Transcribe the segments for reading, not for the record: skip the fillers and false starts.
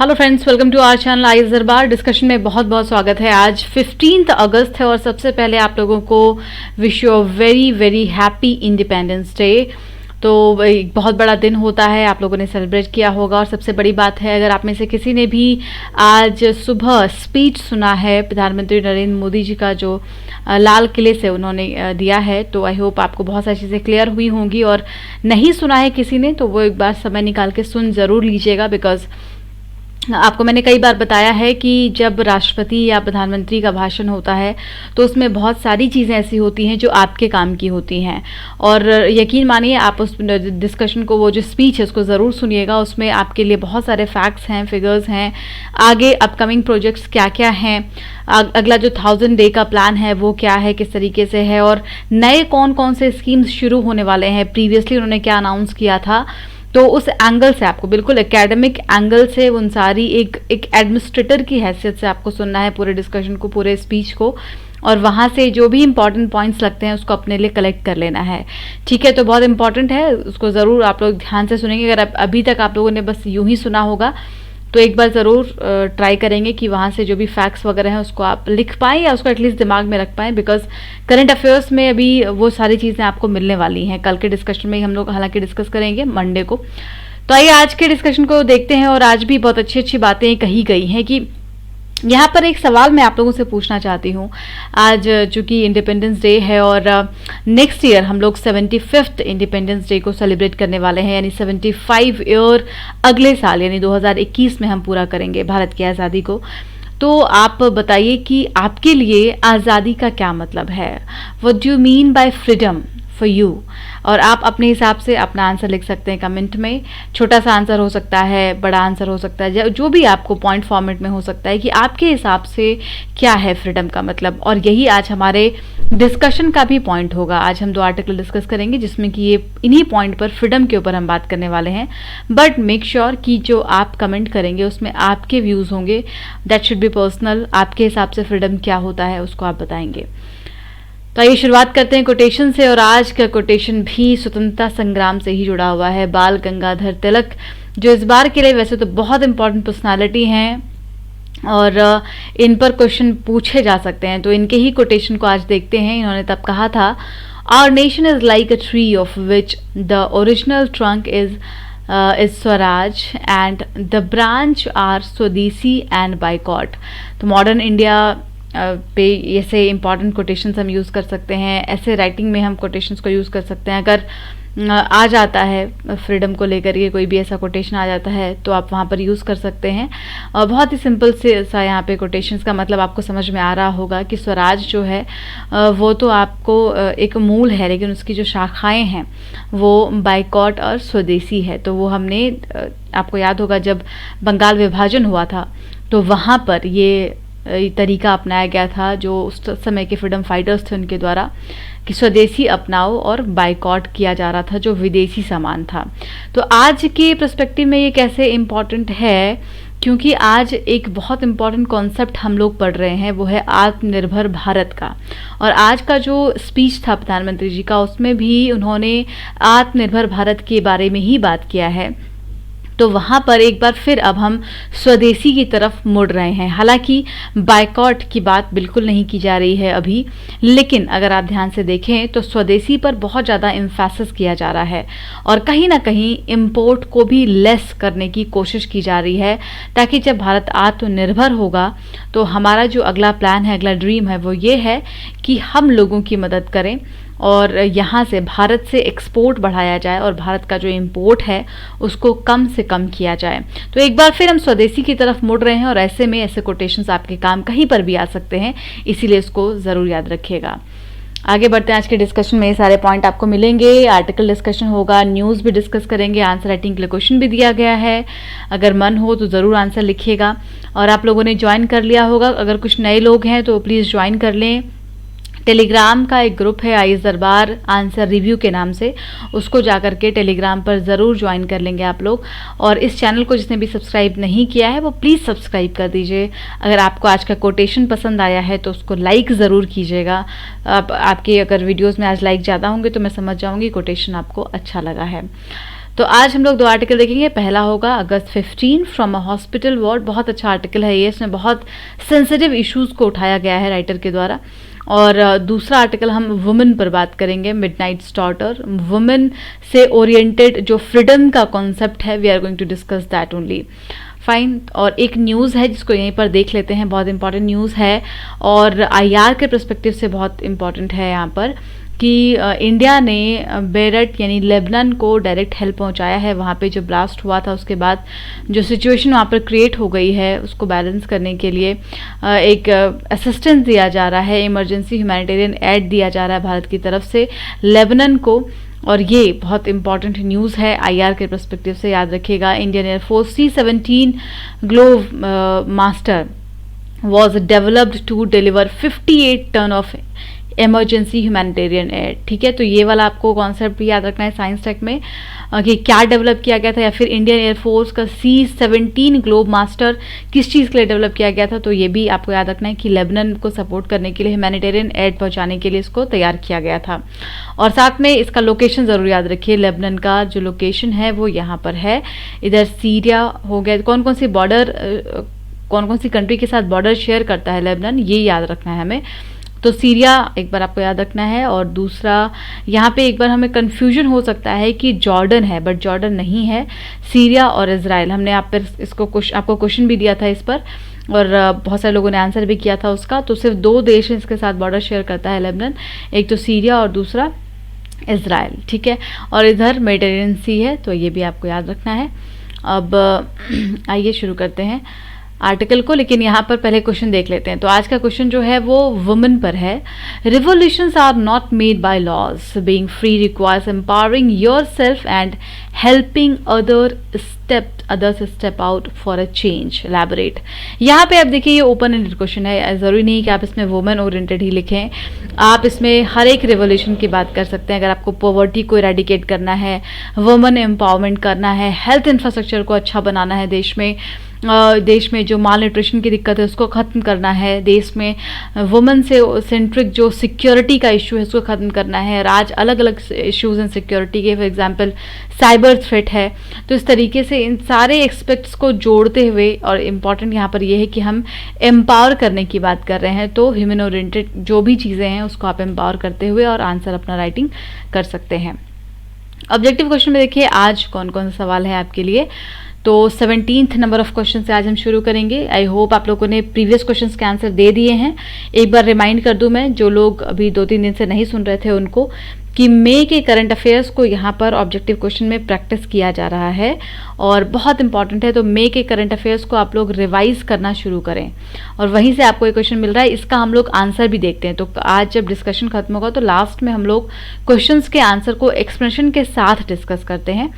Hello friends, welcome to our channel eyes Darbar. Discussion में बहुत बहुत स्वागत है। आज 15 अगस्त है और सबसे पहले आप लोगों को wish you very very happy Independence day. तो एक बहुत बड़ा दिन होता है, आप लोगों ने सेलिब्रेट किया होगा। और सबसे बड़ी बात है, अगर आप में से किसी ने भी आज सुबह स्पीच सुना है प्रधानमंत्री नरेंद्र मोदी जी का, जो लाल किले से उन्होंने दिया है, तो आई होप आपको बहुत सारी चीज़ें क्लियर हुई होंगी। और नहीं सुना है किसी ने तो वो एक बार समय निकाल के सुन ज़रूर लीजिएगा, बिकॉज आपको मैंने कई बार बताया है कि जब राष्ट्रपति या प्रधानमंत्री का भाषण होता है तो उसमें बहुत सारी चीज़ें ऐसी होती हैं जो आपके काम की होती हैं। और यकीन मानिए, आप उस डिस्कशन को, वो जो स्पीच है उसको ज़रूर सुनिएगा। उसमें आपके लिए बहुत सारे फैक्ट्स हैं, फिगर्स हैं, आगे अपकमिंग प्रोजेक्ट्स क्या क्या हैं, अगला जो 1000 डे का प्लान है वो क्या है, किस तरीके से है, और नए कौन कौन से स्कीम्स शुरू होने वाले हैं, प्रीवियसली उन्होंने क्या अनाउंस किया था। तो उस एंगल से आपको, बिल्कुल एकेडमिक एंगल से, उन सारी एक एडमिनिस्ट्रेटर की हैसियत से आपको सुनना है पूरे डिस्कशन को, पूरे स्पीच को, और वहाँ से जो भी इंपॉर्टेंट पॉइंट्स लगते हैं उसको अपने लिए कलेक्ट कर लेना है। ठीक है, तो बहुत इंपॉर्टेंट है, उसको ज़रूर आप लोग ध्यान से सुनेंगे। अगर अभी तक आप लोगों ने बस यूं ही सुना होगा तो एक बार ज़रूर ट्राई करेंगे कि वहाँ से जो भी फैक्ट्स वगैरह हैं उसको आप लिख पाएँ या उसको एटलीस्ट दिमाग में रख पाएँ, बिकॉज करंट अफेयर्स में अभी वो सारी चीज़ें आपको मिलने वाली हैं। कल के डिस्कशन में हम लोग हालांकि डिस्कस करेंगे मंडे को। तो आइए आज के डिस्कशन को देखते हैं। और आज भी बहुत अच्छी अच्छी बातें कही गई हैं। कि यहाँ पर एक सवाल मैं आप लोगों से पूछना चाहती हूँ। आज चूंकि इंडिपेंडेंस डे है और नेक्स्ट ईयर हम लोग 75th इंडिपेंडेंस डे को सेलिब्रेट करने वाले हैं, यानी 75 ईयर अगले साल यानी 2021 में हम पूरा करेंगे भारत की आज़ादी को। तो आप बताइए कि आपके लिए आज़ादी का क्या मतलब है। What do you mean by freedom for you. और आप अपने हिसाब से अपना आंसर लिख सकते हैं कमेंट में। छोटा सा आंसर हो सकता है, बड़ा आंसर हो सकता है, जो भी आपको पॉइंट फॉर्मेट में हो सकता है कि आपके हिसाब से क्या है फ्रीडम का मतलब। और यही आज हमारे डिस्कशन का भी पॉइंट होगा। आज हम 2 आर्टिकल डिस्कस करेंगे जिसमें कि ये इन्हीं पॉइंट पर, फ्रीडम के ऊपर हम बात करने वाले हैं। बट मेक श्योर कि जो आप कमेंट करेंगे उसमें आपके व्यूज़ होंगे, दैट शुड बी पर्सनल। आपके हिसाब से फ्रीडम क्या होता है उसको आप बताएंगे। तो आइए शुरुआत करते हैं कोटेशन से। और आज का कोटेशन भी स्वतंत्रता संग्राम से ही जुड़ा हुआ है। बाल गंगाधर तिलक, जो इस बार के लिए वैसे तो बहुत इंपॉर्टेंट पर्सनालिटी हैं और इन पर क्वेश्चन पूछे जा सकते हैं, तो इनके ही कोटेशन को आज देखते हैं। इन्होंने तब कहा था, our nation is like a tree of which the original trunk is swaraj and the branch are swadeshi and boycott. तो मॉडर्न इंडिया पे ऐसे इंपॉर्टेंट कोटेशंस हम यूज़ कर सकते हैं। ऐसे राइटिंग में हम कोटेशंस को यूज़ कर सकते हैं। अगर आ जाता है फ्रीडम को लेकर के कोई भी ऐसा कोटेशन आ जाता है तो आप वहाँ पर यूज़ कर सकते हैं। और बहुत ही सिंपल से सा यहाँ पे कोटेशंस का मतलब आपको समझ में आ रहा होगा कि स्वराज जो है वो तो आपको एक मूल है, लेकिन उसकी जो शाखाएं हैं वो बाइकॉट और स्वदेशी है। तो वो हमने, आपको याद होगा जब बंगाल विभाजन हुआ था तो वहाँ पर ये तरीका अपनाया गया था, जो उस समय के फ्रीडम फाइटर्स थे उनके द्वारा, कि स्वदेशी अपनाओ, और बाइकॉट किया जा रहा था जो विदेशी सामान था। तो आज के पर्सपेक्टिव में ये कैसे इम्पॉर्टेंट है, क्योंकि आज एक बहुत इम्पॉर्टेंट कॉन्सेप्ट हम लोग पढ़ रहे हैं, वो है आत्मनिर्भर भारत का। और आज का जो स्पीच था प्रधानमंत्री जी का, उसमें भी उन्होंने आत्मनिर्भर भारत के बारे में ही बात किया है। तो वहाँ पर एक बार फिर अब हम स्वदेशी की तरफ मुड़ रहे हैं। हालांकि बाइकॉट की बात बिल्कुल नहीं की जा रही है अभी, लेकिन अगर आप ध्यान से देखें तो स्वदेशी पर बहुत ज़्यादा एम्फेसिस किया जा रहा है और कहीं ना कहीं इम्पोर्ट को भी लेस करने की कोशिश की जा रही है, ताकि जब भारत आत्मनिर्भर होगा तो हमारा जो अगला प्लान है, अगला ड्रीम है, वो ये है कि हम लोगों की मदद करें और यहाँ से, भारत से एक्सपोर्ट बढ़ाया जाए और भारत का जो इंपोर्ट है उसको कम से कम किया जाए। तो एक बार फिर हम स्वदेशी की तरफ मुड़ रहे हैं और ऐसे में ऐसे कोटेशंस आपके काम कहीं पर भी आ सकते हैं, इसीलिए इसको ज़रूर याद रखिएगा। आगे बढ़ते हैं। आज के डिस्कशन में ये सारे पॉइंट आपको मिलेंगे। आर्टिकल डिस्कशन होगा, न्यूज़ भी डिस्कस करेंगे, आंसर राइटिंग के लिए क्वेश्चन भी दिया गया है। अगर मन हो तो ज़रूर आंसर लिखिएगा। और आप लोगों ने ज्वाइन कर लिया होगा, अगर कुछ नए लोग हैं तो प्लीज़ ज्वाइन कर लें। टेलीग्राम का एक ग्रुप है आइज दरबार आंसर रिव्यू के नाम से, उसको जाकर के टेलीग्राम पर ज़रूर ज्वाइन कर लेंगे आप लोग। और इस चैनल को जिसने भी सब्सक्राइब नहीं किया है वो प्लीज़ सब्सक्राइब कर दीजिए। अगर आपको आज का कोटेशन पसंद आया है तो उसको लाइक ज़रूर कीजिएगा। आपके अगर वीडियोस में आज लाइक ज़्यादा होंगे तो मैं समझ जाऊँगी कोटेशन आपको अच्छा लगा है। तो आज हम लोग 2 आर्टिकल देखेंगे। पहला होगा अगस्त 15 फ्रॉम अ हॉस्पिटल वार्ड। बहुत अच्छा आर्टिकल है ये, इसमें बहुत सेंसिटिव इश्यूज को उठाया गया है राइटर के द्वारा। और दूसरा आर्टिकल हम वुमेन पर बात करेंगे, मिडनाइट स्टार्टर। वुमेन से ओरिएंटेड जो फ्रीडम का कॉन्सेप्ट है, we are going to discuss that only. Fine. और एक न्यूज़ है जिसको यहीं पर देख लेते हैं, बहुत इंपॉर्टेंट न्यूज़ है और आईआर के पर्सपेक्टिव से बहुत इंपॉर्टेंट है यहाँ पर कि इंडिया ने बेरट यानी लेबनान को डायरेक्ट हेल्प पहुंचाया है। वहाँ पे जो ब्लास्ट हुआ था उसके बाद जो सिचुएशन वहाँ पर क्रिएट हो गई है उसको बैलेंस करने के लिए एक असिस्टेंस दिया जा रहा है, इमरजेंसी ह्यूमैनिटेरियन एड दिया जा रहा है भारत की तरफ से लेबनान को। और ये बहुत इंपॉर्टेंट न्यूज़ है आईआर के पर्सपेक्टिव से, याद रखिएगा। Indian air force C-17 Globemaster was developed to deliver 58 ton of emergency humanitarian aid. ठीक है, तो ये वाला आपको कॉन्सेप्ट भी याद रखना है साइंस टेक में कि क्या डेवलप किया गया था, या फिर इंडियन एयरफोर्स का C-17 ग्लोब मास्टर किस चीज़ के लिए डेवलप किया गया था। तो ये भी आपको याद रखना है कि लेबनान को सपोर्ट करने के लिए, ह्यूमैनिटेरियन एड पहुंचाने के लिए इसको तैयार किया गया था। और साथ में इसका लोकेशन ज़रूर याद रखिए, लेबनान का जो लोकेशन है वो यहाँ पर है। इधर सीरिया हो गया, कौन कौन सी बॉर्डर, कौन कौन सी कंट्री के साथ बॉर्डर शेयर करता है लेबनान, ये याद रखना है हमें। तो सीरिया एक बार आपको याद रखना है। और दूसरा यहाँ पे एक बार हमें कन्फ्यूजन हो सकता है कि जॉर्डन है, बट जॉर्डन नहीं है, सीरिया और इजराइल। हमने आप पर इसको आपको क्वेश्चन भी दिया था इस पर और बहुत सारे लोगों ने आंसर भी किया था उसका। तो सिर्फ 2 देश इसके साथ बॉर्डर शेयर करता है लेबनान, एक तो सीरिया और दूसरा इजराइल। ठीक है, और इधर मेडिटेरेनियन सी है, तो ये भी आपको याद रखना है। अब आइए शुरू करते हैं आर्टिकल को, लेकिन यहाँ पर पहले क्वेश्चन देख लेते हैं। तो आज का क्वेश्चन जो है वो वुमेन पर है। Revolutions are not made by laws, being free requires empowering yourself and helping others step out for a change. Elaborate. यहाँ पे आप देखिए ये ओपन एंडेड क्वेश्चन है, ज़रूरी नहीं कि आप इसमें वुमेन ओरिएंटेड ही लिखें, आप इसमें हर एक रिवोल्यूशन की बात कर सकते हैं। अगर आपको पॉवर्टी को इरेडिकेट करना है, वुमेन एम्पावरमेंट करना है, हेल्थ इंफ्रास्ट्रक्चर को अच्छा बनाना है, देश में जो माल न्यूट्रिशन की दिक्कत है उसको ख़त्म करना है, देश में वुमेन से सेंट्रिक जो सिक्योरिटी का इशू है उसको ख़त्म करना है। और आज अलग अलग इश्यूज इन सिक्योरिटी के, फॉर एग्जांपल साइबर थ्रेट है। तो इस तरीके से इन सारे एस्पेक्ट्स को जोड़ते हुए, और इम्पॉर्टेंट यहाँ पर ये है कि हम एम्पावर करने की बात कर रहे हैं, तो ह्यूमन ओरिएंटेड जो भी चीज़ें हैं उसको आप एम्पावर करते हुए और आंसर अपना राइटिंग कर सकते हैं। ऑब्जेक्टिव क्वेश्चन में देखिए आज कौन कौन सा सवाल है आपके लिए। तो 17th नंबर ऑफ क्वेश्चन से आज हम शुरू करेंगे। आई होप आप लोगों ने प्रीवियस क्वेश्चंस के आंसर दे दिए हैं। एक बार रिमाइंड कर दूं मैं, जो लोग अभी 2-3 दिन से नहीं सुन रहे थे उनको, कि मई के करंट अफेयर्स को यहाँ पर ऑब्जेक्टिव क्वेश्चन में प्रैक्टिस किया जा रहा है और बहुत इंपॉर्टेंट है। तो मई के करंट अफेयर्स को आप लोग रिवाइज करना शुरू करें और वहीं से आपको एक क्वेश्चन मिल रहा है, इसका हम लोग आंसर भी देखते हैं। तो आज जब डिस्कशन खत्म होगा तो लास्ट में हम लोग क्वेश्चंस के आंसर को एक्सप्लेनेशन के साथ डिस्कस करते हैं।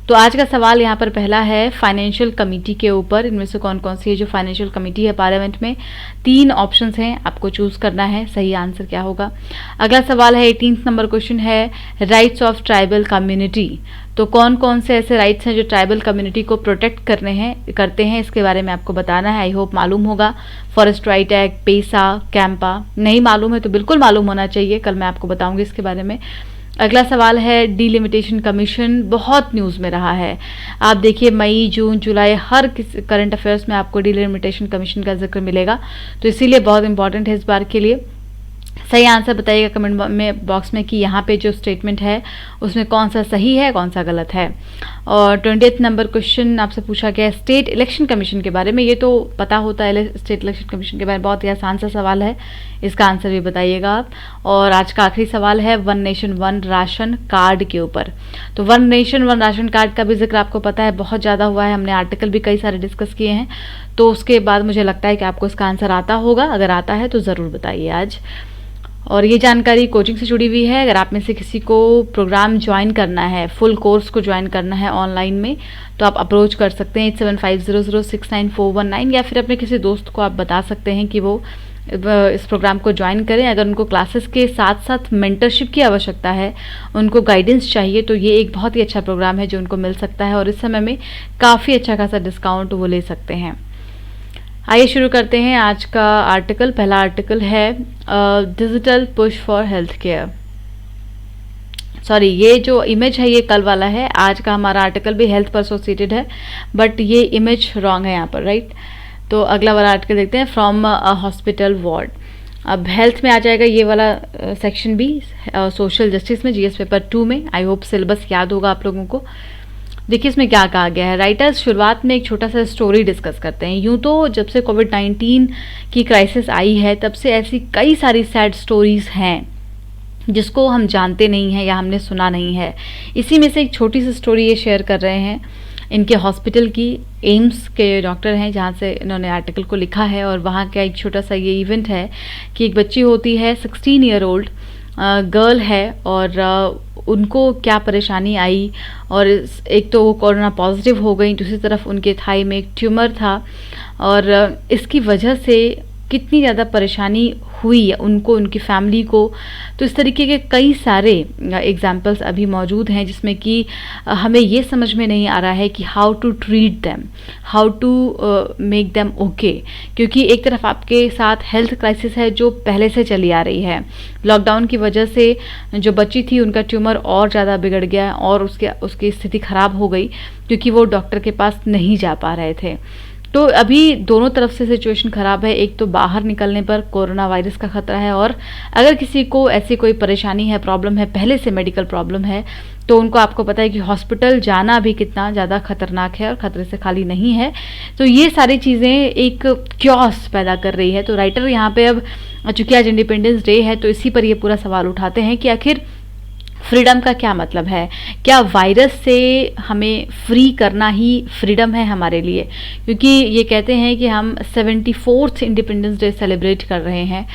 तो आज का सवाल यहाँ पर पहला है फाइनेंशियल कमेटी के ऊपर। इनमें से कौन कौन सी है जो फाइनेंशियल कमेटी है पार्लियामेंट में। 3 ऑप्शंस हैं, आपको चूज करना है सही आंसर क्या होगा। अगला सवाल है 18th नंबर क्वेश्चन है राइट्स ऑफ ट्राइबल कम्युनिटी। तो कौन कौन से ऐसे राइट्स हैं जो ट्राइबल कम्युनिटी को प्रोटेक्ट करते हैं, इसके बारे में आपको बताना है। आई होप मालूम होगा। फॉरेस्ट राइट एक्ट, पेसा, कैंपा। नहीं मालूम है तो बिल्कुल मालूम होना चाहिए, कल मैं आपको बताऊंगी इसके बारे में। अगला सवाल है डिलिमिटेशन कमीशन, बहुत न्यूज़ में रहा है। आप देखिए मई, जून, जुलाई हर करंट अफेयर्स में आपको डिलिमिटेशन कमीशन का जिक्र मिलेगा, तो इसीलिए बहुत इंपॉर्टेंट है इस बार के लिए। सही आंसर बताइएगा कमेंट में बॉक्स में कि यहाँ पे जो स्टेटमेंट है उसमें कौन सा सही है कौन सा गलत है। और 20th नंबर क्वेश्चन आपसे पूछा गया स्टेट इलेक्शन कमीशन के बारे में। ये तो पता होता है स्टेट इलेक्शन कमीशन के बारे में, बहुत ही आसान सा सवाल है, इसका आंसर भी बताइएगा आप। और आज का आखिरी सवाल है one nation one ration card के ऊपर। तो one nation one ration card का भी जिक्र आपको पता है बहुत ज़्यादा हुआ है, हमने आर्टिकल भी कई सारे डिस्कस किए हैं। तो उसके बाद मुझे लगता है कि आपको इसका आंसर आता होगा, अगर आता है तो ज़रूर बताइए आज। और ये जानकारी कोचिंग से जुड़ी हुई है। अगर आप में से किसी को प्रोग्राम ज्वाइन करना है, फुल कोर्स को ज्वाइन करना है ऑनलाइन में, तो आप अप्रोच कर सकते हैं 8750069419, या फिर अपने किसी दोस्त को आप बता सकते हैं कि वो इस प्रोग्राम को ज्वाइन करें। अगर उनको क्लासेस के साथ साथ मेंटरशिप की आवश्यकता है, उनको गाइडेंस चाहिए, तो ये एक बहुत ही अच्छा प्रोग्राम है जो उनको मिल सकता है और इस समय में काफ़ी अच्छा खासा डिस्काउंट वो ले सकते हैं। आइए शुरू करते हैं आज का आर्टिकल। पहला आर्टिकल है digital push for health care. Sorry, ये जो इमेज है ये कल वाला है, आज का हमारा आर्टिकल भी हेल्थ पर एसोसिएटेड है, बट ये इमेज रॉन्ग है यहाँ पर, राइट। तो अगला वाला आर्टिकल देखते हैं, फ्रॉम अ हॉस्पिटल वार्ड। अब हेल्थ में आ जाएगा ये वाला सेक्शन भी, सोशल जस्टिस में, जीएस पेपर 2 में। आई होप सिलेबस याद होगा आप लोगों को। देखिए इसमें क्या कहा गया है। राइटर्स शुरुआत में एक छोटा सा स्टोरी डिस्कस करते हैं। यूं तो जब से कोविड-19 की क्राइसिस आई है तब से ऐसी कई सारी सैड स्टोरीज हैं जिसको हम जानते नहीं हैं या हमने सुना नहीं है। इसी में से एक छोटी सी स्टोरी ये शेयर कर रहे हैं इनके हॉस्पिटल की। एम्स के डॉक्टर हैं जहाँ से इन्होंने आर्टिकल को लिखा है, और वहाँ का एक छोटा सा ये इवेंट है कि एक बच्ची होती है 16 ईयर ओल्ड गर्ल है, और उनको क्या परेशानी आई, और एक तो वो कोरोना पॉजिटिव हो गई, दूसरी तरफ उनके थाई में एक ट्यूमर था, और इसकी वजह से कितनी ज़्यादा परेशानी हुई उनको, उनकी फैमिली को। तो इस तरीके के कई सारे एग्जाम्पल्स अभी मौजूद हैं जिसमें कि हमें ये समझ में नहीं आ रहा है कि how to treat them, how to make them okay. क्योंकि एक तरफ आपके साथ हेल्थ क्राइसिस है जो पहले से चली आ रही है। लॉकडाउन की वजह से जो बच्ची थी उनका ट्यूमर और ज़्यादा बिगड़ गया और उसकी स्थिति ख़राब हो गई क्योंकि वो डॉक्टर के पास नहीं जा पा रहे थे। तो अभी दोनों तरफ से सिचुएशन ख़राब है। एक तो बाहर निकलने पर कोरोना वायरस का खतरा है, और अगर किसी को ऐसी कोई परेशानी है, प्रॉब्लम है, पहले से मेडिकल प्रॉब्लम है, तो उनको आपको पता है कि हॉस्पिटल जाना भी कितना ज़्यादा खतरनाक है और ख़तरे से खाली नहीं है। तो ये सारी चीज़ें एक क्योस पैदा कर रही है। तो राइटर यहाँ पे अब, चूँकि आज इंडिपेंडेंस डे है, तो इसी पर ये पूरा सवाल उठाते हैं कि आखिर फ्रीडम का क्या मतलब है। क्या वायरस से हमें फ्री करना ही फ्रीडम है हमारे लिए? क्योंकि ये कहते हैं कि हम 74th इंडिपेंडेंस डे सेलिब्रेट कर रहे हैं,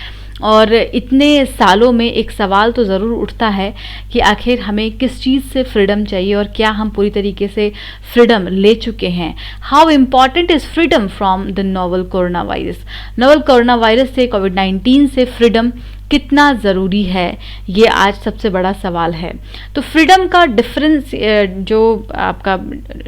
और इतने सालों में एक सवाल तो ज़रूर उठता है कि आखिर हमें किस चीज़ से फ्रीडम चाहिए और क्या हम पूरी तरीके से फ्रीडम ले चुके हैं। How important is freedom from the novel corona virus. Novel corona virus से, कोविड-19 से फ्रीडम कितना ज़रूरी है, ये आज सबसे बड़ा सवाल है। तो फ्रीडम का डिफरेंस, जो आपका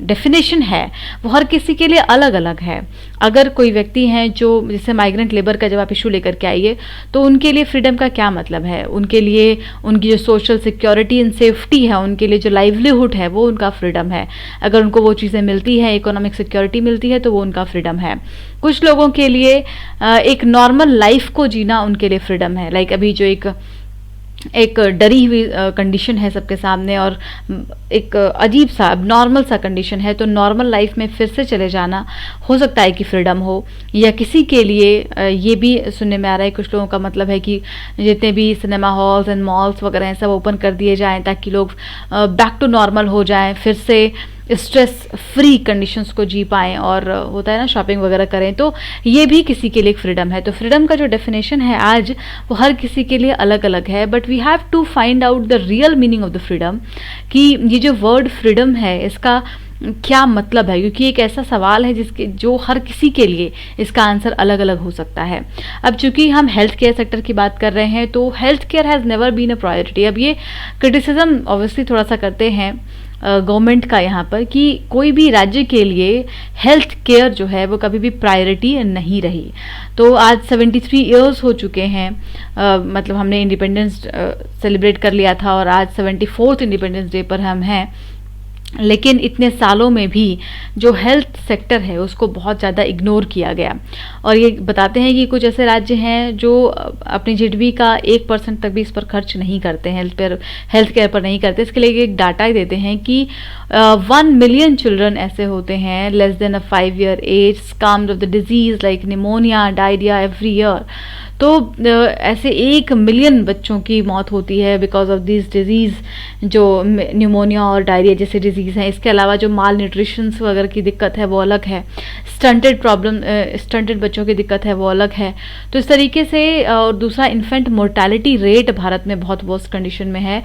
डेफिनेशन है, वो हर किसी के लिए अलग अलग है। अगर कोई व्यक्ति हैं जो, जैसे माइग्रेंट लेबर का जब आप इशू लेकर के आइए, तो उनके लिए फ्रीडम का क्या मतलब है? उनके लिए उनकी जो सोशल सिक्योरिटी एंड सेफ्टी है, उनके लिए जो लाइवलीहुड है, वो उनका फ्रीडम है। अगर उनको वो चीज़ें मिलती हैं, इकोनॉमिक सिक्योरिटी मिलती है, तो वो उनका फ्रीडम है। कुछ लोगों के लिए एक नॉर्मल लाइफ को जीना उनके लिए फ्रीडम है। लाइक अभी जो एक डरी हुई कंडीशन है सबके सामने, और एक अजीब सा नॉर्मल सा कंडीशन है, तो नॉर्मल लाइफ में फिर से चले जाना हो सकता है कि फ्रीडम हो। या किसी के लिए ये भी सुनने में आ रहा है, कुछ लोगों का मतलब है कि जितने भी सिनेमा हॉल्स एंड मॉल्स वगैरह हैं सब ओपन कर दिए जाएं ताकि लोग बैक टू नॉर्मल हो जाएं, फिर से स्ट्रेस फ्री कंडीशंस को जी पाएँ, और होता है ना शॉपिंग वगैरह करें। तो ये भी किसी के लिए एक फ्रीडम है। तो फ्रीडम का जो डेफिनेशन है आज, वो हर किसी के लिए अलग अलग है। But we have to find out the real meaning of the freedom, कि ये जो वर्ड फ्रीडम है इसका क्या मतलब है, क्योंकि एक ऐसा सवाल है जो हर किसी के लिए इसका आंसर अलग अलग हो सकता है। अब चूंकि हम हेल्थ केयर सेक्टर की बात कर रहे हैं, तो health care has never been a priority. अब ये क्रिटिसिज्म ऑब्वियसली थोड़ा सा करते हैं गवर्नमेंट का यहाँ पर, कि कोई भी राज्य के लिए हेल्थ केयर जो है वो कभी भी प्रायोरिटी नहीं रही। तो आज 73 इयर्स हो चुके हैं, मतलब हमने इंडिपेंडेंस सेलिब्रेट कर लिया था, और आज 74th इंडिपेंडेंस डे पर हम हैं। लेकिन इतने सालों में भी जो हेल्थ सेक्टर है उसको बहुत ज़्यादा इग्नोर किया गया। और ये बताते हैं कि कुछ ऐसे राज्य हैं जो अपनी जीडीपी का 1% तक भी इस पर खर्च नहीं करते हैं, हेल्थ केयर पर नहीं करते। इसके लिए एक डाटा ही देते हैं कि 1 मिलियन चिल्ड्रन ऐसे होते हैं less then 5 year age succumbed of the disease like pneumonia, diarrhoea every year. तो ऐसे 1 मिलियन बच्चों की मौत होती है बिकॉज ऑफ दिस डिजीज़, जो न्यूमोनिया और डायरिया जैसे डिजीज़ हैं। इसके अलावा जो माल न्यूट्रिशन वगैरह की दिक्कत है वो अलग है, स्टंटेड बच्चों की दिक्कत है वो अलग है। तो इस तरीके से, और दूसरा इन्फेंट मोर्टेलिटी रेट भारत में बहुत वर्स्ट कंडीशन में है।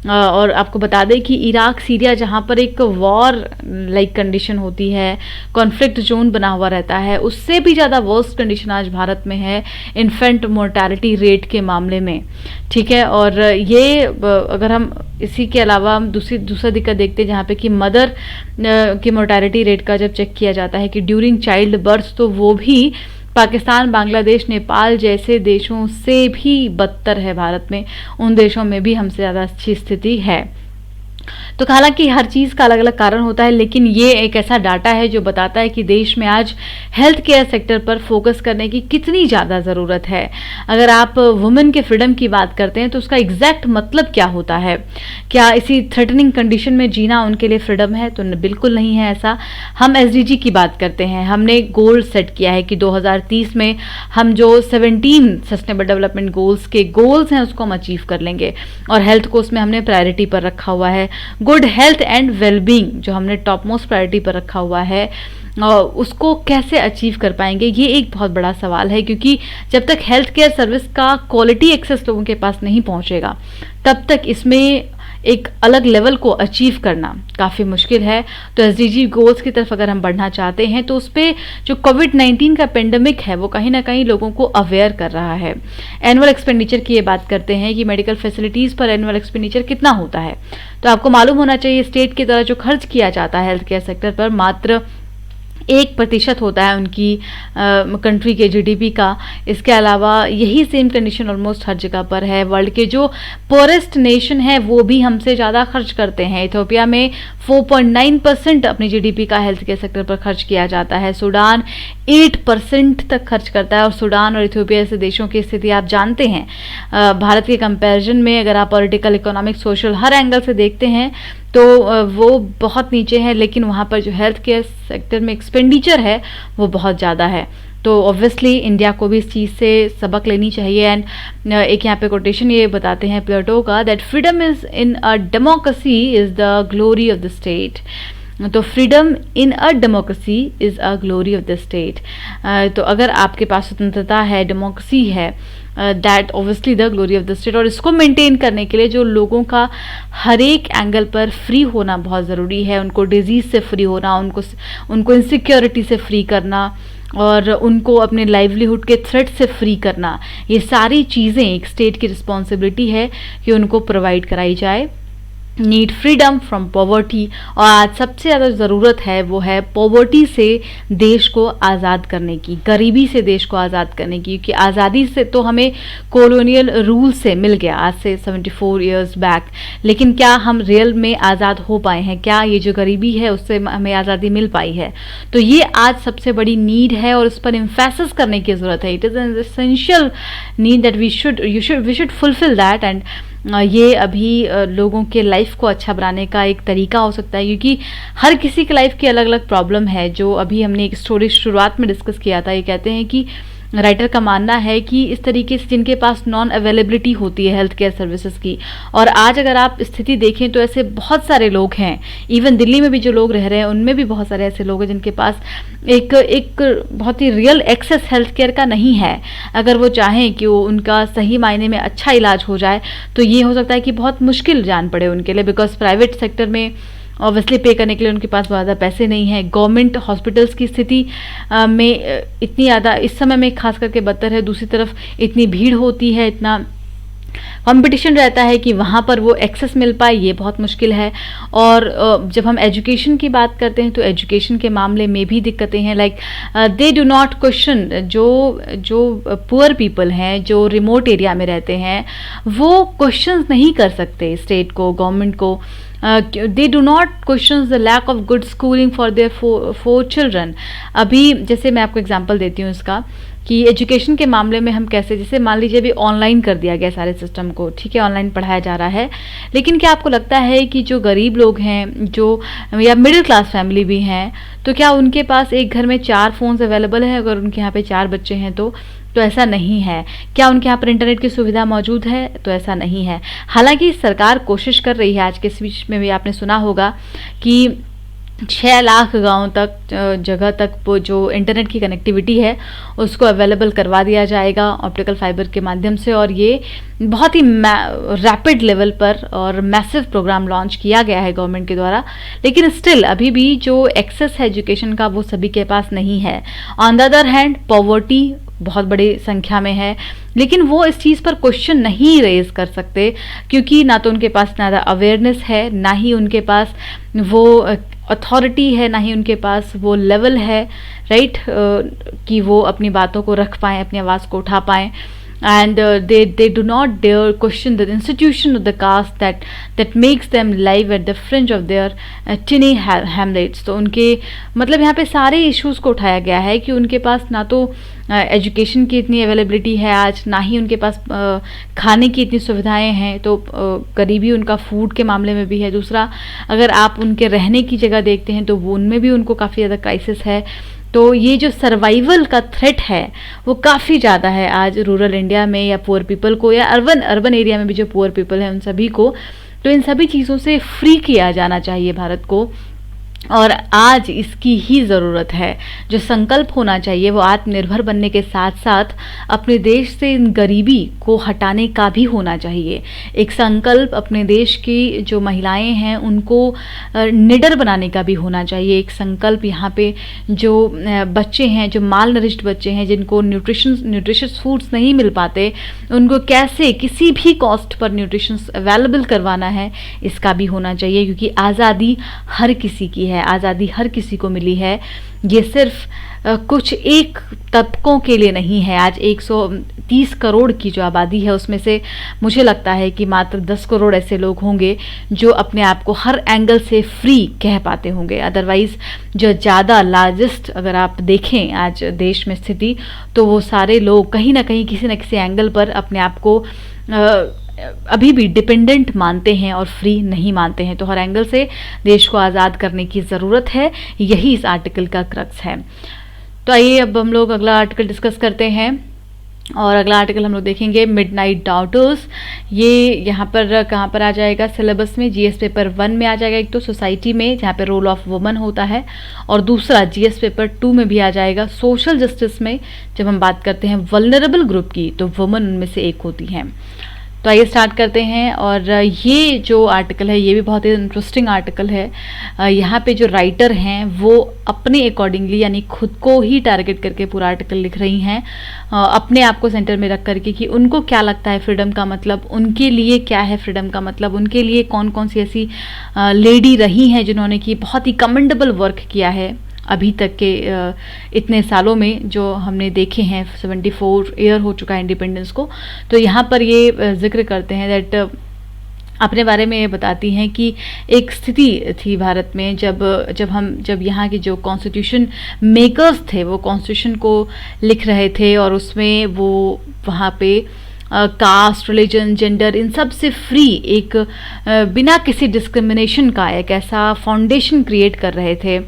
और आपको बता दें कि इराक, सीरिया, जहाँ पर एक वॉर लाइक कंडीशन होती है, कॉन्फ्लिक्ट जोन बना हुआ रहता है, उससे भी ज़्यादा वर्स्ट कंडीशन आज भारत में है इन्फेंट मोर्टेलिटी रेट के मामले में। ठीक है, और ये अगर हम इसी के अलावा हम दूसरा दिक्कत देखते हैं जहाँ पे कि मदर की मोर्टेलिटी रेट का जब चेक किया जाता है कि ड्यूरिंग चाइल्ड बर्थ, तो वो भी पाकिस्तान, बांग्लादेश, नेपाल जैसे देशों से भी बदतर है भारत में। उन देशों में भी हमसे ज़्यादा अच्छी स्थिति है। तो हालांकि हर चीज़ का अलग अलग कारण होता है, लेकिन ये एक ऐसा डाटा है जो बताता है कि देश में आज हेल्थ केयर सेक्टर पर फोकस करने की कितनी ज़्यादा ज़रूरत है। अगर आप वुमेन के फ्रीडम की बात करते हैं तो उसका एग्जैक्ट मतलब क्या होता है? क्या इसी थ्रेटनिंग कंडीशन में जीना उनके लिए फ्रीडम है? तो बिल्कुल नहीं है ऐसा। हम एसडीजी की बात करते हैं, हमने गोल सेट किया है कि 2030 में हम जो 17 सस्टेनेबल डेवलपमेंट गोल्स के गोल्स हैं उसको हम अचीव कर लेंगे, और हेल्थ को उसमें हमने प्रायोरिटी पर रखा हुआ है। गुड हेल्थ एंड वेलबींग जो हमने टॉप मोस्ट प्रायोरिटी पर रखा हुआ है, उसको कैसे अचीव कर पाएंगे, ये एक बहुत बड़ा सवाल है, क्योंकि जब तक हेल्थ केयर सर्विस का क्वालिटी एक्सेस लोगों के पास नहीं पहुंचेगा तब तक इसमें एक अलग लेवल को अचीव करना काफ़ी मुश्किल है। तो एसडीजी गोल्स की तरफ अगर हम बढ़ना चाहते हैं तो उस पर जो कोविड-19 का पेंडेमिक है वो कहीं ना कहीं लोगों को अवेयर कर रहा है। एनुअल एक्सपेंडिचर की ये बात करते हैं कि मेडिकल फैसिलिटीज़ पर एनुअल एक्सपेंडिचर कितना होता है, तो आपको मालूम होना चाहिए स्टेट की तरह जो खर्च किया जाता है हेल्थ केयर सेक्टर पर मात्र 1% होता है उनकी कंट्री के जीडीपी का। इसके अलावा यही सेम कंडीशन ऑलमोस्ट हर जगह पर है। वर्ल्ड के जो पोरेस्ट नेशन है वो भी हमसे ज़्यादा खर्च करते हैं। इथियोपिया में 4.9% अपनी जीडीपी का हेल्थ केयर सेक्टर पर खर्च किया जाता है। सूडान 8% तक खर्च करता है, और सूडान और इथियोपिया जैसे देशों की स्थिति आप जानते हैं। भारत के कंपैरिजन में अगर आप पॉलिटिकल, इकोनॉमिक, सोशल हर एंगल से देखते हैं तो वो बहुत नीचे है, लेकिन वहाँ पर जो हेल्थ केयर सेक्टर में एक्सपेंडिचर है वो बहुत ज़्यादा है। तो ऑब्वियसली इंडिया को भी इस चीज़ से सबक लेनी चाहिए। एंड एक यहाँ पे कोटेशन ये बताते हैं प्लेटो का, that freedom is in a democracy is the glory of the state. तो freedom in a democracy is a glory of the state. तो अगर आपके पास स्वतंत्रता है, डेमोक्रेसी है, that obviously the glory of the state. और इसको मेंटेन करने के लिए जो लोगों का हर एक एंगल पर फ्री होना बहुत ज़रूरी है। उनको डिजीज़ से फ्री होना, उनको इनसिक्योरिटी से फ्री करना, और उनको अपने लाइवलीहुड के थ्रेट से फ्री करना, ये सारी चीज़ें एक स्टेट की रिस्पॉन्सिबिलिटी है कि उनको प्रोवाइड कराई जाए। नीड फ्रीडम फ्रॉम पॉवर्टी, और आज सबसे ज़्यादा ज़रूरत है वो है पॉवर्टी से देश को आज़ाद करने की, गरीबी से देश को आज़ाद करने की। क्योंकि आज़ादी से तो हमें कॉलोनियल रूल से मिल गया आज से 74 ईयर्स बैक, लेकिन क्या हम रियल में आज़ाद हो पाए हैं? क्या ये जो गरीबी है उससे हमें आज़ादी मिल पाई है? तो ये आज सबसे बड़ी नीड है और इस पर इम्फेसिस करने की ज़रूरत है। It is an essential need that we should fulfil that. And ये अभी लोगों के लाइफ को अच्छा बनाने का एक तरीका हो सकता है, क्योंकि हर किसी के लाइफ की अलग अलग प्रॉब्लम है। जो अभी हमने एक स्टोरी शुरुआत में डिस्कस किया था, ये कहते हैं कि राइटर का मानना है कि इस तरीके से जिनके पास नॉन अवेलेबिलिटी होती है हेल्थ केयर सर्विसेज की, और आज अगर आप स्थिति देखें तो ऐसे बहुत सारे लोग हैं, इवन दिल्ली में भी जो लोग रह रहे हैं उनमें भी बहुत सारे ऐसे लोग हैं जिनके पास एक बहुत ही रियल एक्सेस हेल्थ केयर का नहीं है। अगर वो चाहें कि वो उनका सही मायने में अच्छा इलाज हो जाए तो ये हो सकता है कि बहुत मुश्किल जान पड़े उनके लिए, बिकॉज प्राइवेट सेक्टर में ऑब्वियसली पे करने के लिए उनके पास ज़्यादा पैसे नहीं हैं। गवर्नमेंट हॉस्पिटल्स की स्थिति में इतनी ज़्यादा इस समय में खास करके बदतर है। दूसरी तरफ इतनी भीड़ होती है, इतना कंपटीशन रहता है कि वहाँ पर वो एक्सेस मिल पाए, ये बहुत मुश्किल है। और जब हम एजुकेशन की बात करते हैं तो एजुकेशन के मामले में भी दिक्कतें हैं। Like they do not question, जो पुअर पीपल हैं, जो रिमोट एरिया में रहते हैं, वो क्वेश्चंस नहीं कर सकते स्टेट को, गवर्नमेंट को। They do not question the lack of good schooling for their four children. अभी जैसे मैं आपको एग्जांपल देती हूँ इसका, कि एजुकेशन के मामले में हम कैसे, जैसे मान लीजिए अभी ऑनलाइन कर दिया गया सारे सिस्टम को, ठीक है, ऑनलाइन पढ़ाया जा रहा है, लेकिन क्या आपको लगता है कि जो गरीब लोग हैं, जो या मिडिल क्लास फैमिली भी हैं, तो क्या उनके पास एक घर में 4 फ़ोन्स अवेलेबल है? अगर उनके यहाँ पे 4 बच्चे हैं तो ऐसा नहीं है। क्या उनके यहाँ पर इंटरनेट की सुविधा मौजूद है? तो ऐसा नहीं है। हालांकि सरकार कोशिश कर रही है, आज के स्पीच में भी आपने सुना होगा कि 6 लाख गाँव तक, जगह तक वो जो इंटरनेट की कनेक्टिविटी है उसको अवेलेबल करवा दिया जाएगा ऑप्टिकल फाइबर के माध्यम से। और ये बहुत ही रैपिड लेवल पर और मैसिव प्रोग्राम लॉन्च किया गया है गवर्नमेंट के द्वारा, लेकिन स्टिल अभी भी जो एक्सेस है एजुकेशन का वो सभी के पास नहीं है। On the other hand poverty बहुत बड़ी संख्या में है, लेकिन वो इस चीज़ पर क्वेश्चन नहीं रेज कर सकते, क्योंकि ना तो उनके पास ज़्यादा अवेयरनेस है, ना ही उनके पास वो अथॉरिटी है, ना ही उनके पास वो लेवल है, राइट, कि वो अपनी बातों को रख पाएँ, अपनी आवाज़ को उठा पाएँ। and they do not dare question the institution of the caste that makes them live at the fringe of their tiny hamlets. तो उनके मतलब यहाँ पे सारे इश्यूज को उठाया गया है कि उनके पास ना तो एजुकेशन की इतनी अवेलेबिलिटी है आज, ना ही उनके पास खाने की इतनी सुविधाएं हैं, तो गरीबी उनका फूड के मामले में भी है। दूसरा, अगर आप उनके रहने की जगह देखते हैं तो वो उनमें भी उनको काफ़ी ज़्यादा क्राइसिस है। तो ये जो सर्वाइवल का थ्रेट है वो काफ़ी ज़्यादा है आज रूरल इंडिया में, या पुअर पीपल को, या अर्बन एरिया में भी जो पुअर पीपल हैं उन सभी को। तो इन सभी चीज़ों से फ्री किया जाना चाहिए भारत को, और आज इसकी ही ज़रूरत है। जो संकल्प होना चाहिए वो आत्मनिर्भर बनने के साथ साथ अपने देश से इन गरीबी को हटाने का भी होना चाहिए। एक संकल्प अपने देश की जो महिलाएं हैं उनको निडर बनाने का भी होना चाहिए। एक संकल्प यहाँ पे जो बच्चे हैं, जो माल नरिश्ड बच्चे हैं, जिनको न्यूट्रिशियस फूड्स नहीं मिल पाते, उनको कैसे किसी भी कॉस्ट पर न्यूट्रिशंस अवेलेबल करवाना है, इसका भी होना चाहिए। क्योंकि आज़ादी हर किसी की है, आज़ादी हर किसी को मिली है। ये सिर्फ कुछ एक तबकों के लिए नहीं है। आज 130 करोड़ की जो आबादी है उसमें से मुझे लगता है कि मात्र 10 करोड़ ऐसे लोग होंगे जो अपने आप को हर एंगल से फ्री कह पाते होंगे। अदरवाइज जो ज़्यादा लार्जेस्ट अगर आप देखें आज देश में स्थिति, तो वो सारे लोग कहीं ना कहीं किसी न किसी एंगल पर अपने आप को अभी भी डिपेंडेंट मानते हैं और फ्री नहीं मानते हैं। तो हर एंगल से देश को आज़ाद करने की ज़रूरत है, यही इस आर्टिकल का क्रक्स है। तो आइए अब हम लोग अगला आर्टिकल डिस्कस करते हैं, और अगला आर्टिकल हम लोग देखेंगे मिडनाइट डाउटर्स। ये यहाँ पर कहाँ पर आ जाएगा सिलेबस में, जीएस पेपर 1 में आ जाएगा। एक तो सोसाइटी में जहाँ पे रोल ऑफ वुमन होता है, और दूसरा जीएस पेपर 2 में भी आ जाएगा सोशल जस्टिस में। जब हम बात करते हैं वल्नरेबल ग्रुप की तो वुमन उनमें से एक होती हैं। तो आइए स्टार्ट करते हैं। और ये जो आर्टिकल है ये भी बहुत ही इंटरेस्टिंग आर्टिकल है। यहाँ पे जो राइटर हैं वो अपने अकॉर्डिंगली यानी खुद को ही टारगेट करके पूरा आर्टिकल लिख रही हैं, अपने आप को सेंटर में रख करके कि उनको क्या लगता है फ्रीडम का मतलब, उनके लिए क्या है फ्रीडम का मतलब, उनके लिए कौन कौन सी ऐसी लेडी रही हैं जिन्होंने कि बहुत ही कमेंडेबल वर्क किया है अभी तक के इतने सालों में जो हमने देखे हैं। 74 ईयर हो चुका है इंडिपेंडेंस को। तो यहाँ पर ये जिक्र करते हैं दैट अपने बारे में ये बताती हैं कि एक स्थिति थी भारत में जब यहाँ के जो कॉन्स्टिट्यूशन मेकर्स थे वो कॉन्स्टिट्यूशन को लिख रहे थे, और उसमें वो वहाँ पे कास्ट, रिलीजन, जेंडर, इन सब से फ्री एक बिना किसी डिस्क्रिमिनेशन का एक ऐसा फाउंडेशन क्रिएट कर रहे थे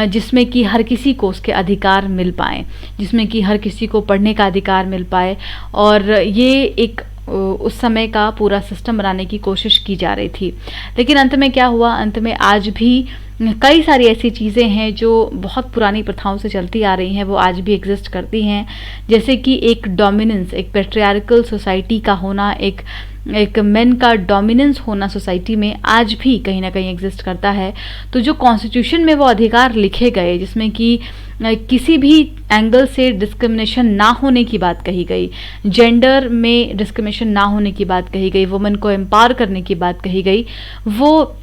जिसमें कि हर किसी को उसके अधिकार मिल पाए, जिसमें कि हर किसी को पढ़ने का अधिकार मिल पाए। और ये एक उस समय का पूरा सिस्टम बनाने की कोशिश की जा रही थी। लेकिन अंत में क्या हुआ, अंत में आज भी कई सारी ऐसी चीज़ें हैं जो बहुत पुरानी प्रथाओं से चलती आ रही हैं, वो आज भी एग्जिस्ट करती हैं। जैसे कि एक डोमिनेंस, एक पेट्रियार्कल सोसाइटी का होना, एक मेन का डोमिनेंस होना सोसाइटी में आज भी कहीं ना कहीं एग्जिस्ट करता है। तो जो कॉन्स्टिट्यूशन में वो अधिकार लिखे गए जिसमें कि किसी भी एंगल से डिस्क्रिमिनेशन ना होने की बात कही गई, जेंडर में डिस्क्रिमिनेशन ना होने की बात कही गई, वुमेन को एम्पावर करने की बात कही गई, वो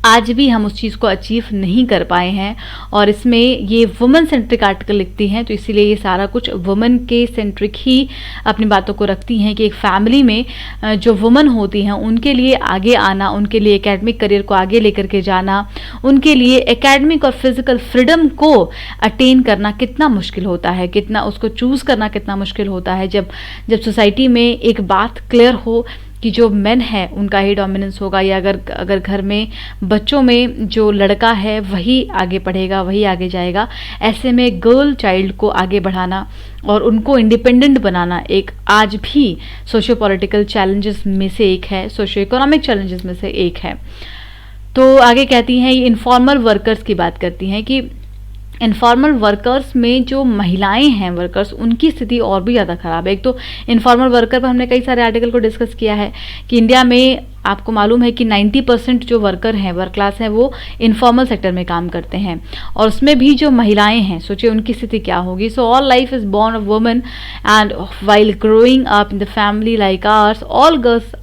आज भी हम उस चीज़ को अचीव नहीं कर पाए हैं। और इसमें ये वुमेन सेंट्रिक आर्टिकल लिखती हैं, तो इसीलिए ये सारा कुछ वुमेन के सेंट्रिक ही अपनी बातों को रखती हैं कि एक फैमिली में जो वुमेन होती हैं उनके लिए आगे आना, उनके लिए एकेडमिक करियर को आगे लेकर के जाना, उनके लिए एकेडमिक और फिजिकल फ्रीडम को अटेन करना कितना मुश्किल होता है, कितना उसको चूज़ करना कितना मुश्किल होता है। जब सोसाइटी में एक बात क्लियर हो कि जो मेन है उनका ही डोमिनेंस होगा, या अगर घर में बच्चों में जो लड़का है वही आगे पढ़ेगा, वही आगे जाएगा, ऐसे में गर्ल चाइल्ड को आगे बढ़ाना और उनको इंडिपेंडेंट बनाना एक आज भी सोशियो पॉलिटिकल चैलेंजेस में से एक है, सोशियो इकोनॉमिक चैलेंजेस में से एक है। तो आगे कहती हैं, ये इनफॉर्मल वर्कर्स की बात करती हैं कि इनफॉर्मल वर्कर्स में जो महिलाएं हैं वर्कर्स, उनकी स्थिति और भी ज़्यादा ख़राब है। एक तो इनफॉर्मल वर्कर पर हमने कई सारे आर्टिकल को डिस्कस किया है कि इंडिया में आपको मालूम है कि 90% जो वर्कर हैं, वर्क क्लास हैं, वो इनफॉर्मल सेक्टर में काम करते हैं, और उसमें भी जो महिलाएं हैं सोचिए उनकी स्थिति क्या होगी। So all life is born of woman and while growing up in the family like ours all girls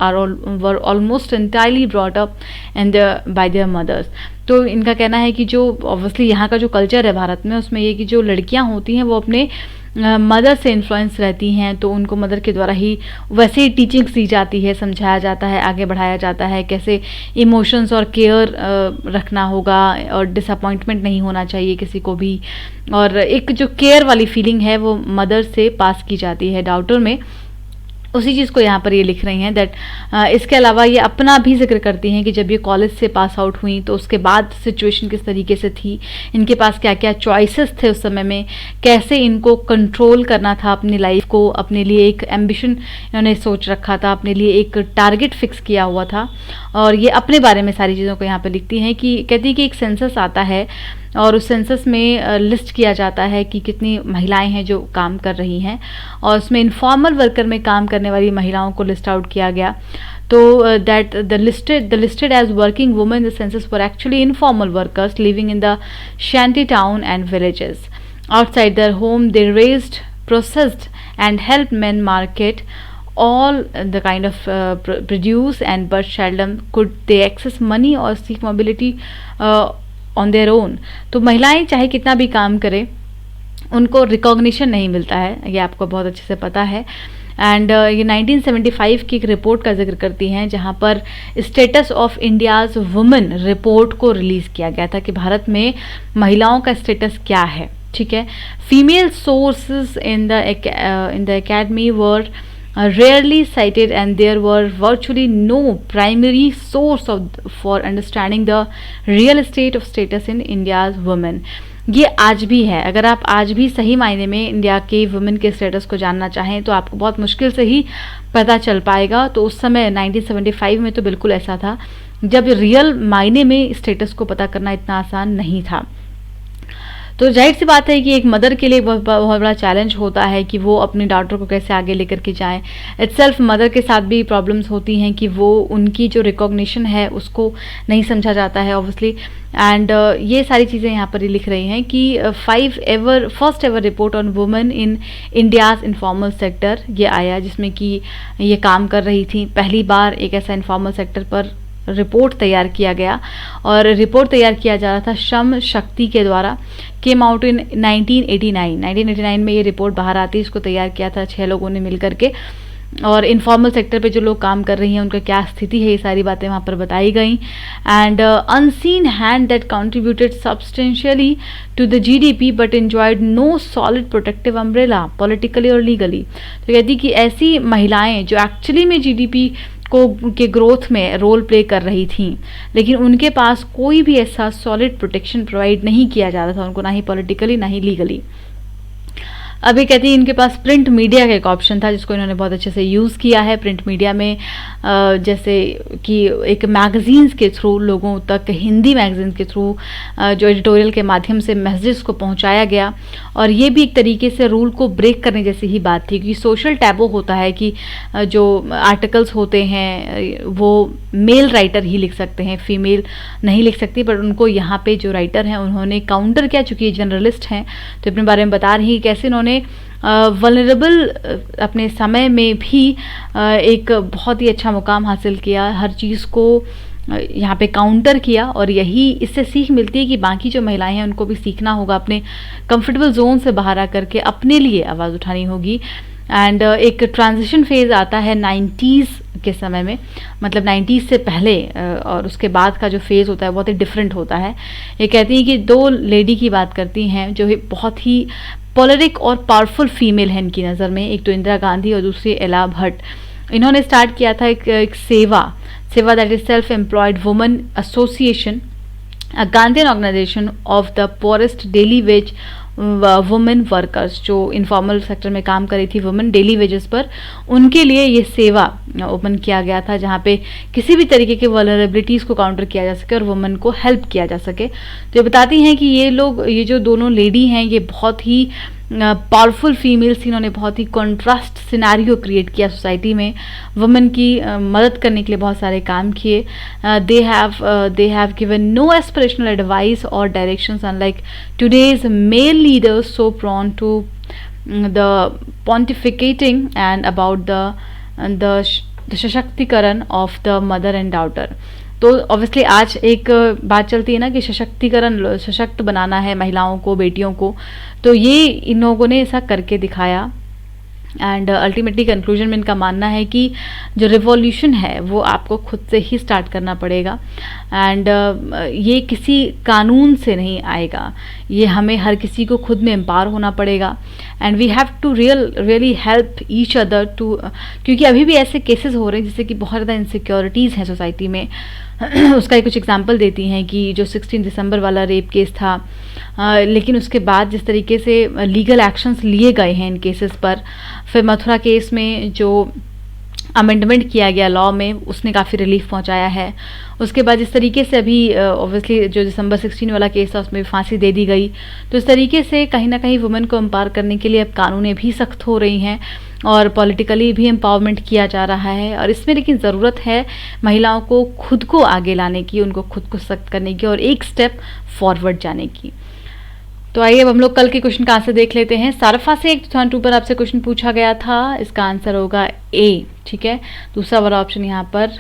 were almost entirely brought up and by their mothers. तो इनका कहना है कि जो ऑब्वियसली यहाँ का जो कल्चर है भारत में, उसमें ये कि जो लड़कियाँ होती हैं वो अपने मदर से इन्फ्लुएंस रहती हैं तो उनको मदर के द्वारा ही वैसे ही टीचिंग्स दी जाती है, समझाया जाता है, आगे बढ़ाया जाता है कैसे इमोशंस और केयर रखना होगा और डिसअपॉइंटमेंट नहीं होना चाहिए किसी को भी, और एक जो केयर वाली फीलिंग है वो मदर से पास की जाती है डॉटर में। उसी चीज़ को यहाँ पर ये लिख रही हैं दैट इसके अलावा ये अपना भी जिक्र करती हैं कि जब ये कॉलेज से पास आउट हुई तो उसके बाद सिचुएशन किस तरीके से थी, इनके पास क्या क्या चॉइसेस थे उस समय में, कैसे इनको कंट्रोल करना था अपनी लाइफ को, अपने लिए एक एम्बिशन इन्होंने सोच रखा था, अपने लिए एक टारगेट फिक्स किया हुआ था। और ये अपने बारे में सारी चीज़ों को यहाँ पर लिखती हैं कि कहती है कि एक सेंसस आता है और उस सेंसस में लिस्ट किया जाता है कि कितनी महिलाएं हैं जो काम कर रही हैं, और उसमें इनफॉर्मल वर्कर में काम करने वाली महिलाओं को लिस्ट आउट किया गया। तो that the listed as working women in the census were actually informal workers living in the shanty town and villages outside their home. They raised, processed and help men market all the kind of produce, and but seldom could they access money or seek mobility on their own। तो महिलाएं चाहे कितना भी काम करें उनको recognition नहीं मिलता है, ये आपको बहुत अच्छे से पता है। एंड ये 1975 की एक रिपोर्ट का जिक्र करती हैं जहाँ पर status of India's women report को रिलीज़ किया गया था कि भारत में महिलाओं का स्टेटस क्या है। ठीक है, female sources in the academy were rarely cited and there were virtually no primary source for understanding the real state of status in India's women। ये आज भी है, अगर आप आज भी सही मायने में इंडिया के वुमेन के स्टेटस को जानना चाहें तो आपको बहुत मुश्किल से ही पता चल पाएगा। तो उस समय 1975 में तो बिल्कुल ऐसा था जब रियल मायने में स्टेटस को पता करना इतना आसान नहीं था। तो जाहिर सी बात है कि एक मदर के लिए बहुत बड़ा चैलेंज होता है कि वो अपने डॉटर को कैसे आगे लेकर के जाएं। इटसेल्फ मदर के साथ भी प्रॉब्लम्स होती हैं कि वो उनकी जो रिकॉग्निशन है उसको नहीं समझा जाता है ऑब्वियसली। एंड ये सारी चीज़ें यहाँ पर ही लिख रही हैं कि first ever report on women in India's informal sector ये आया, जिसमें कि ये काम कर रही थी। पहली बार एक ऐसा इनफॉर्मल सेक्टर पर रिपोर्ट तैयार किया गया, और रिपोर्ट तैयार किया जा रहा था श्रम शक्ति के द्वारा। केम आउट इन 1989 में ये रिपोर्ट बाहर आती है। इसको तैयार किया था 6 लोगों ने मिल करके, और इनफॉर्मल सेक्टर पे जो लोग काम कर रही हैं उनका क्या स्थिति है ये सारी बातें वहाँ पर बताई गई। And unseen hand that contributed substantially to the GDP but enjoyed no solid protective umbrella politically और लीगली। तो कहती कि ऐसी महिलाएं जो एक्चुअली में जीडीपी के ग्रोथ में रोल प्ले कर रही थी, लेकिन उनके पास कोई भी ऐसा सॉलिड प्रोटेक्शन प्रोवाइड नहीं किया जा रहा था उनको, ना ही पॉलिटिकली ना ही लीगली। अभी कहती है इनके पास प्रिंट मीडिया का एक ऑप्शन था जिसको इन्होंने बहुत अच्छे से यूज़ किया है। प्रिंट मीडिया में जैसे कि एक मैगज़ीन्स के थ्रू लोगों तक, हिंदी मैगज़ीन के थ्रू जो एडिटोरियल के माध्यम से मैसेजेस को पहुंचाया गया, और ये भी एक तरीके से रूल को ब्रेक करने जैसी ही बात थी, क्योंकि सोशल टैबू होता है कि जो आर्टिकल्स होते हैं वो मेल राइटर ही लिख सकते हैं, फीमेल नहीं लिख सकती। बट उनको यहाँ पे जो राइटर हैं उन्होंने काउंटर किया, चूँकि जर्नलिस्ट हैं तो अपने बारे में बता रही हैं कैसे उन्होंने वल्नरेबल अपने समय में भी एक बहुत ही अच्छा मुकाम हासिल किया, हर चीज़ को यहाँ पे काउंटर किया। और यही इससे सीख मिलती है कि बाकी जो महिलाएं हैं उनको भी सीखना होगा, अपने कंफर्टेबल जोन से बाहर आकर के अपने लिए आवाज़ उठानी होगी। एंड एक ट्रांजिशन फेज़ आता है 90s के समय में, मतलब 90s से पहले और उसके बाद का जो फेज़ होता है बहुत ही डिफरेंट होता है। ये कहती हैं कि 2 लेडी की बात करती हैं जो बहुत ही पॉलिटिक और पावरफुल फीमेल है इनकी नज़र में, एक तो इंदिरा गांधी और दूसरी एला भट्ट। इन्होंने स्टार्ट किया था एक सेवा that is self employed women association, a Gandhian organization of the poorest daily wage women workers, जो इनफॉर्मल सेक्टर में काम कर रही थी वुमेन डेली वेजेस पर, उनके लिए ये सेवा ओपन किया गया था जहाँ पे किसी भी तरीके के वल्नरेबिलिटीज़ को काउंटर किया जा सके और वुमेन को हेल्प किया जा सके। तो ये बताती हैं कि ये जो दोनों लेडी हैं ये बहुत ही पावरफुल फीमेल्स, इन्होंने बहुत ही कॉन्ट्रास्ट सिनेरियो क्रिएट किया सोसाइटी में, वुमेन की मदद करने के लिए बहुत सारे काम किए। They have given no aspirational advice और directions unlike today's male leaders so prone to the pontificating and about the सशक्तिकरण of the mother and daughter. तो ऑब्वियसली आज एक बात चलती है ना कि सशक्तिकरण, सशक्त बनाना है महिलाओं को, बेटियों को, तो ये इन लोगों ने ऐसा करके दिखाया। एंड अल्टीमेटली कंक्लूजन में इनका मानना है कि जो रिवॉल्यूशन है वो आपको खुद से ही स्टार्ट करना पड़ेगा। एंड ये किसी कानून से नहीं आएगा, ये हमें हर किसी को खुद में एम्पावर होना पड़ेगा। And we have to really help each other too, क्योंकि अभी भी ऐसे केसेस हो रहे हैं जिससे कि बहुत ज़्यादा इनसिक्योरिटीज़ हैं सोसाइटी में। उसका ही कुछ एग्जांपल देती हैं कि जो 16 दिसंबर वाला रेप केस था, लेकिन उसके बाद जिस तरीके से लीगल एक्शंस लिए गए हैं इन केसेस पर, फिर मथुरा केस में जो अमेंडमेंट किया गया लॉ में, उसने काफ़ी रिलीफ पहुंचाया है। उसके बाद जिस तरीके से अभी ऑब्वियसली जो दिसंबर 16 वाला केस था उसमें फांसी दे दी गई, तो इस तरीके से कहीं ना कहीं वुमेन को एम्पावर करने के लिए अब कानूनें भी सख्त हो रही हैं और पॉलिटिकली भी एम्पावरमेंट किया जा रहा है। और इसमें लेकिन ज़रूरत है महिलाओं को खुद को आगे लाने की, उनको खुद को सख्त करने की और एक स्टेप फॉरवर्ड जाने की। तो आइए अब हम लोग कल के क्वेश्चन का आंसर देख लेते हैं। सारफा से 2002 पर आपसे क्वेश्चन पूछा गया था, इसका आंसर होगा ए। ठीक है, दूसरा वाला ऑप्शन यहाँ पर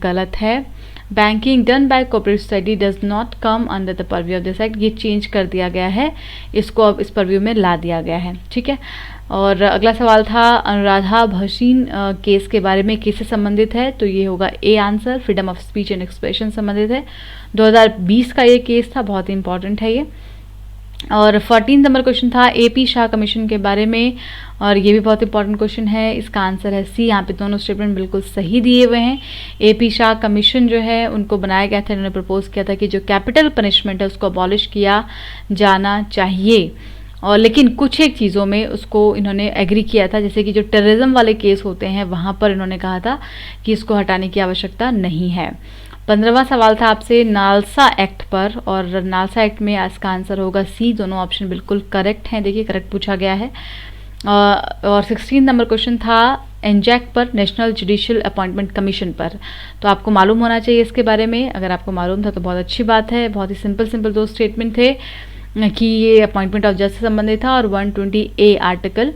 गलत है। Banking done by cooperative society does not come under the purview of this act, ये चेंज कर दिया गया है, इसको अब इस परव्यू में ला दिया गया है। ठीक है, और अगला सवाल था अनुराधा भसीन केस के बारे में, किससे संबंधित है, तो ये होगा A answer, freedom of speech and expression संबंधित है। 2020 का ये केस था, बहुत ही इंपॉर्टेंट है ये। और 14 नंबर क्वेश्चन था AP शाह कमीशन के बारे में, और ये भी बहुत इंपॉर्टेंट क्वेश्चन है, इसका आंसर है सी। यहाँ पे दोनों स्टेटमेंट बिल्कुल सही दिए हुए हैं। AP शाह कमीशन जो है उनको बनाया गया था, इन्होंने प्रपोज किया था कि जो कैपिटल पनिशमेंट है उसको अबॉलिश किया जाना चाहिए, और लेकिन कुछ एक चीज़ों में उसको इन्होंने एग्री किया था, जैसे कि जो टेररिज्म वाले केस होते हैं वहाँ पर इन्होंने कहा था कि इसको हटाने की आवश्यकता नहीं है। 15वां सवाल था आपसे नालसा एक्ट पर, और नालसा एक्ट में इसका आंसर होगा सी। दोनों ऑप्शन बिल्कुल करेक्ट हैं, देखिए करेक्ट पूछा गया है। और 16 नंबर क्वेश्चन था एनजैक पर, नेशनल जुडिशियल अपॉइंटमेंट कमीशन पर, तो आपको मालूम होना चाहिए इसके बारे में। अगर आपको मालूम था तो बहुत अच्छी बात है। बहुत ही सिंपल दो स्टेटमेंट थे कि ये अपॉइंटमेंट ऑफ जज से संबंधित था, और 120A आर्टिकल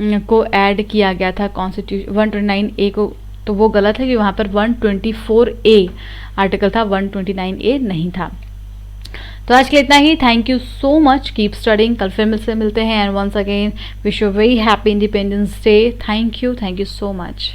को ऐड किया गया था कॉन्स्टिट्यूशन 129A को, तो वो गलत है कि वहाँ पर 124A आर्टिकल था, 129A नहीं था। तो आज के लिए इतना ही। Thank you so much, keep studying. कल फिर से मिलते हैं, and once again wish you very happy Independence Day. Thank you so much.